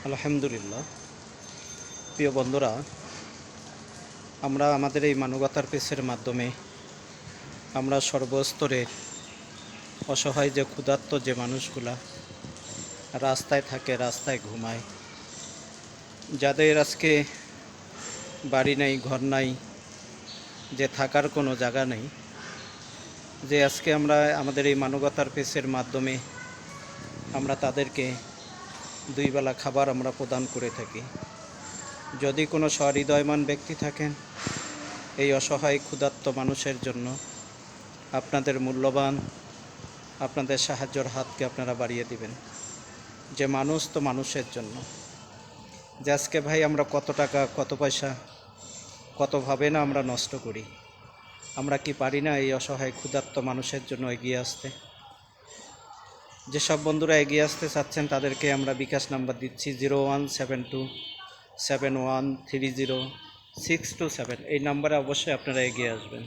আলহামদুলিল্লাহ। প্রিয় বন্ধুরা, আমরা আমাদের এই মানবতার পেজের মাধ্যমে আমরা সর্বস্তরের অসহায় যে ক্ষুধার্ত যে মানুষগুলা রাস্তায় থাকে, রাস্তায় ঘুমায়, যাদের আজকে বাড়ি নাই, ঘর নাই, যে থাকার কোনো জায়গা নেই, যে আজকে আমরা আমাদের এই মানবতার পেজের মাধ্যমে আমরা তাদেরকে দুই বেলা খাবার আমরা প্রদান করে থাকি। যদি কোনো সহৃদয়মান ব্যক্তি থাকেন, এই অসহায় ক্ষুধার্ত মানুষের জন্য আপনাদের মূল্যবান আপনাদের সাহায্যের হাতকে আপনারা বাড়িয়ে দিবেন। যে মানুষ তো মানুষের জন্য, যে আজকে ভাই আমরা কত টাকা, কত পয়সা, কতভাবে না আমরা নষ্ট করি। আমরা কি পারি না এই অসহায় ক্ষুধার্ত মানুষের জন্য এগিয়ে আসতে? যেসব বন্ধুরা এগিয়ে আসতে চাচ্ছেন তাদেরকে আমরা বিকাশ নাম্বার দিচ্ছি 017271306227। এই নাম্বারে অবশ্যই আপনারা এগিয়ে আসবেন।